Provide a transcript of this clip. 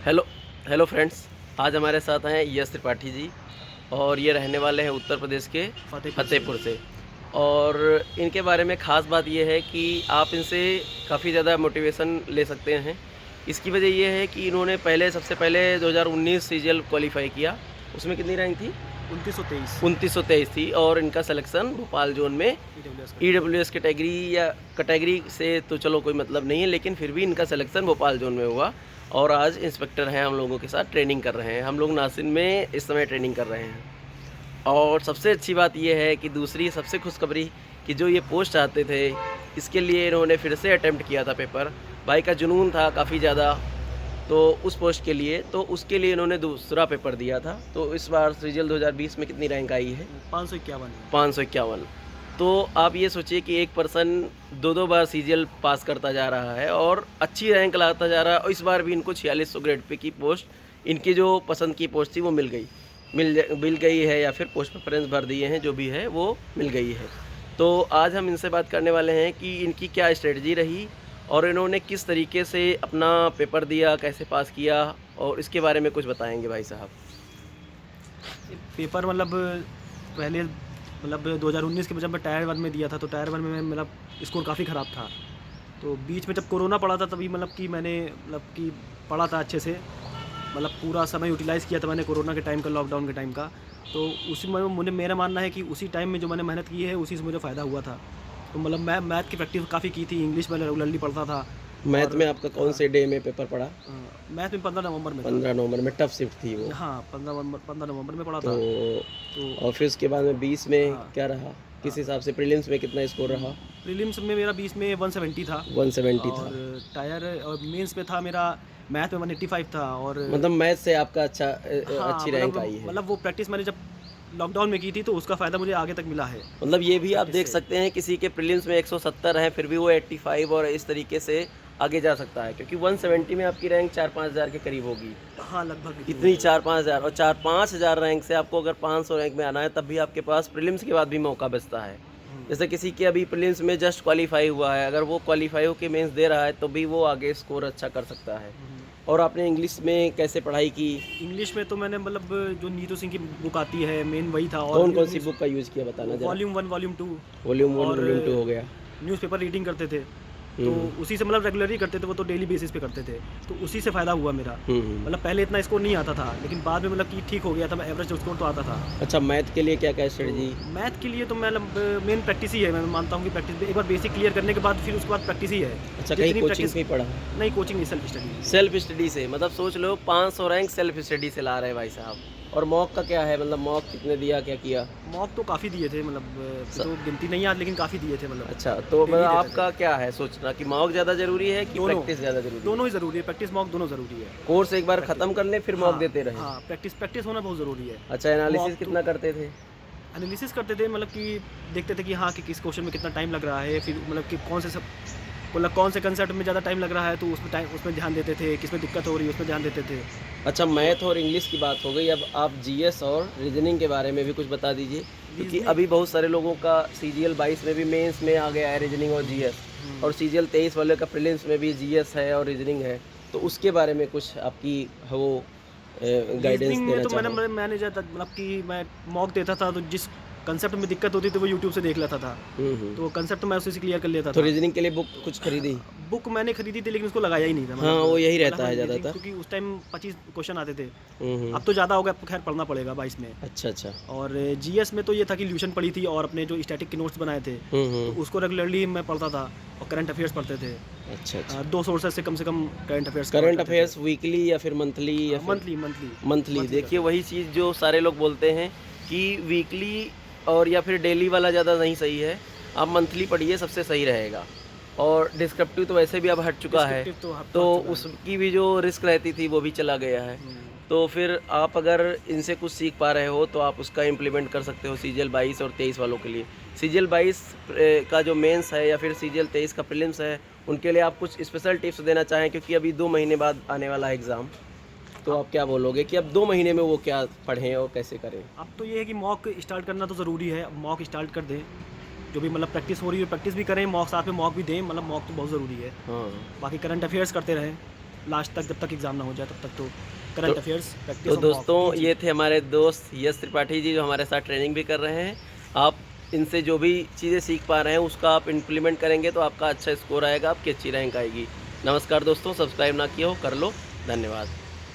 Hello hello friends, आज हमारे साथ हैं यश त्रिपाठी जी और ये रहने वाले हैं उत्तर प्रदेश के फतेहपुर से। और इनके बारे में ख़ास बात ये है कि आप इनसे काफ़ी ज़्यादा मोटिवेशन ले सकते हैं। इसकी वजह ये है कि इन्होंने सबसे पहले 2019 सीजीएल क्वालिफाई किया। उसमें कितनी रैंक थी? 2923 थी और इनका सिलेक्शन भोपाल जोन में ईडब्ल्यूएस कैटेगरी से तो चलो कोई मतलब नहीं है, लेकिन फिर भी इनका सिलेक्शन भोपाल जोन में हुआ और आज इंस्पेक्टर हैं, हम लोगों के साथ ट्रेनिंग कर रहे हैं। हम लोग नासिन में इस समय ट्रेनिंग कर रहे हैं। और सबसे अच्छी बात यह है कि दूसरी सबसे खुशखबरी कि जो ये पोस्ट आते थे, इसके लिए इन्होंने फिर से अटेम्प्ट किया था पेपर। भाई का जुनून था काफ़ी ज़्यादा, तो उस पोस्ट के लिए, तो उसके लिए इन्होंने दूसरा पेपर दिया था। तो इस बार सीजीएल 2020 में कितनी रैंक आई है? 551। तो आप ये सोचिए कि एक पर्सन दो बार सीजीएल पास करता जा रहा है और अच्छी रैंक लाता जा रहा है। और इस बार भी इनको 4600 ग्रेड पे की पोस्ट, इनकी जो पसंद की पोस्ट थी वो मिल गई है, या फिर पोस्ट प्रेफरेंस भर दिए हैं, जो भी है वो मिल गई है। तो आज हम इनसे बात करने वाले हैं कि इनकी क्या स्ट्रेटजी रही और इन्होंने किस तरीके से अपना पेपर दिया, कैसे पास किया, और इसके बारे में कुछ बताएंगे भाई साहब। पेपर पहले 2019 के जब मैं टायर 1 में दिया था, तो टायर 1 में मेरा स्कोर काफ़ी ख़राब था। तो बीच में जब कोरोना पड़ा था तभी मैंने पढ़ा था अच्छे से, पूरा समय यूटिलाइज़ किया था मैंने कोरोना के टाइम का, लॉकडाउन के टाइम का। तो उसी में मेरा मानना है कि उसी टाइम में जो मैंने मेहनत की है उसी से मुझे फ़ायदा हुआ था। तो मैं मैथ की प्रैक्टिस काफ़ी की थी, इंग्लिश में रेगुलरली पढ़ता था। मैथ में आपका कौन से डे में पेपर पड़ा? मैथ में 15 नवंबर में। 15 नवंबर में टफ शिफ्ट थी वो। हाँ, 15 नवंबर में पढ़ा था। तो और फिर उसके बाद में 20 में क्या रहा? किस हिसाब से प्रीलिम्स में कितना स्कोर रहा? प्रीलिम्स में मेरा 20 में 170 था। 170 था। और टायर और मेंस में था मेरा, मैथ में 185 था। और मतलब मैथ से आपका अच्छी रैंक आई है। वो प्रैक्टिस मैंने जब लॉकडाउन में की थी तो उसका फ़ायदा मुझे आगे तक मिला है। मतलब ये भी आप देख सकते हैं, किसी के प्रीलिम्स में 170 है फिर भी वो 85 और इस तरीके से आगे जा सकता है, क्योंकि 170 में आपकी रैंक 4-5 हज़ार के करीब होगी। हाँ, लगभग इतनी 4-5 हज़ार, और 4-5 हज़ार रैंक से आपको अगर 500 रैंक में आना है तब भी आपके पास प्रीलिम्स के बाद भी मौका बचता है। जैसे किसी के अभी प्रीलिम्स में जस्ट क्वालिफाई हुआ है, अगर वो क्वालिफाई होकर मेंस दे रहा है तो भी वो आगे स्कोर अच्छा कर सकता है। और आपने इंग्लिश में कैसे पढ़ाई की? इंग्लिश में तो मैंने जो नीतू सिंह की बुक आती है, मेन वही था। और कौन सी बुक का यूज़ किया, बताना जरा। Volume 1, volume 2। वॉल्यूम 1, वॉल्यूम 2 हो गया। न्यूज़पेपर रीडिंग करते थे तो उसी से रेगुलरली करते थे, वो तो डेली बेसिस पे करते थे, तो उसी से फ़ायदा हुआ मेरा। पहले इतना स्कोर नहीं आता था, लेकिन बाद में कि ठीक हो गया था, मैं एवरेज स्कोर तो आता था। अच्छा, मैथ के लिए क्या क्या स्ट्रेटजी? मैथ के लिए तो मेन प्रैक्टिस ही है। मैं मानता हूँ कि प्रैक्टिस, एक बार बेसिक क्लियर करने के बाद फिर उसके बाद प्रैक्टिस ही है। अच्छा, कहीं कोचिंग से ही पढ़ा? नहीं, कोचिंग नहीं, सेल्फ स्टडी से। मतलब सोच लो 500 रैंक सेल्फ स्टडी से ला रहे हैं भाई साहब। और मॉक का क्या है, मतलब मॉक कितने दिया, क्या किया? मॉक तो काफ़ी दिए थे, तो गिनती नहीं याद, लेकिन काफ़ी दिए थे। अच्छा, तो मतलब आपका क्या है सोचना कि मॉक ज़्यादा ज़रूरी है कि प्रैक्टिस ज़्यादा ज़रूरी है? दोनों ही ज़रूरी है, प्रैक्टिस मॉक दोनों ज़रूरी है। कोर्स एक बार ख़त्म कर ले फिर मॉक देते रहे। हाँ, प्रैक्टिस होना बहुत ज़रूरी है। अच्छा, एनालिसिस कितना करते थे? एनालिसिस करते थे, कि देखते थे कि हाँ, कि किस क्वेश्चन में कितना टाइम लग रहा है, फिर कि कौन से कंसेप्ट में ज़्यादा टाइम लग रहा है तो उसमें ध्यान देते थे, किसमें दिक्कत हो रही है उसमें ध्यान देते थे। अच्छा, मैथ और इंग्लिश की बात हो गई, अब आप जीएस और रीजनिंग के बारे में भी कुछ बता दीजिए, क्योंकि अभी बहुत सारे लोगों का सीजीएल 22 में भी मेंस में आ गया है रीजनिंग और जीएस, और सीजीएल 23 वाले का प्रीलिम्स में भी जीएस है और रीजनिंग है, तो उसके बारे में कुछ आपकी वो गाइडेंस देना चाहूँगा। तो मैंने कि मैं मॉक देता था, तो जिस कंसेप्ट में दिक्कत होती थी वो यूट्यूब से देख लेता था, तो कंसेप्ट मैं उसी से क्लियर कर लेता था। तो रीजनिंग के लिए बुक कुछ खरीदी? बुक मैंने खरीदी थी, लेकिन उसको लगाया ही नहीं था। हाँ, वो यही रहता है ज़्यादातर, क्योंकि उस टाइम 25 क्वेश्चन आते थे। अब तो ज़्यादा हो गया, खैर पढ़ना पड़ेगा 22 में। अच्छा। और जीएस में तो ये था कि ल्यूशन पढ़ी थी और अपने जो स्टैटिक के नोट्स बनाए थे तो उसको रेगुलरली मैं पढ़ता था, और करंट अफेयर्स पढ़ते थे। अच्छा। 2 सोर्सेज से कम करंट अफेयर्स वीकली या फिर मंथली या मंथली? देखिए, वही चीज़ जो सारे लोग बोलते हैं कि वीकली और या फिर डेली वाला ज़्यादा नहीं सही है, आप मंथली पढ़िए, सबसे सही रहेगा। और डिस्क्रिप्टिव तो वैसे भी अब हट चुका है, तो उसकी भी जो रिस्क रहती थी वो भी चला गया है। तो फिर आप अगर इनसे कुछ सीख पा रहे हो तो आप उसका इम्प्लीमेंट कर सकते हो सीजीएल 22 और 23 वालों के लिए। सीजीएल 22 का जो मेंस है या फिर सीजीएल 23 का प्रीलिम्स है, उनके लिए आप कुछ स्पेशल टिप्स देना चाहें, क्योंकि अभी 2 महीने बाद आने वाला है एग्ज़ाम, तो आप क्या बोलोगे कि अब 2 महीने में वो क्या पढ़ें और कैसे करें? अब तो ये है कि मॉक स्टार्ट करना तो ज़रूरी है, मॉक स्टार्ट कर दें। जो भी प्रैक्टिस हो रही है प्रैक्टिस भी करें, मॉक साथ में मॉक भी दें, मॉक तो बहुत ज़रूरी है। हाँ। बाकी करंट अफेयर्स करते रहें। लास्ट तक, जब तक एग्ज़ाम ना हो जाए तब तक तो करंट अफेयर्स प्रैक्टिस। तो दोस्तों ये थे हमारे दोस्त यश त्रिपाठी जी, जो हमारे साथ ट्रेनिंग भी कर रहे हैं। आप इनसे जो भी चीज़ें सीख पा रहे हैं उसका आप इम्प्लीमेंट करेंगे तो आपका अच्छा स्कोर आएगा, आपकी अच्छी रैंक आएगी। नमस्कार दोस्तों, सब्सक्राइब ना किया हो कर लो। धन्यवाद।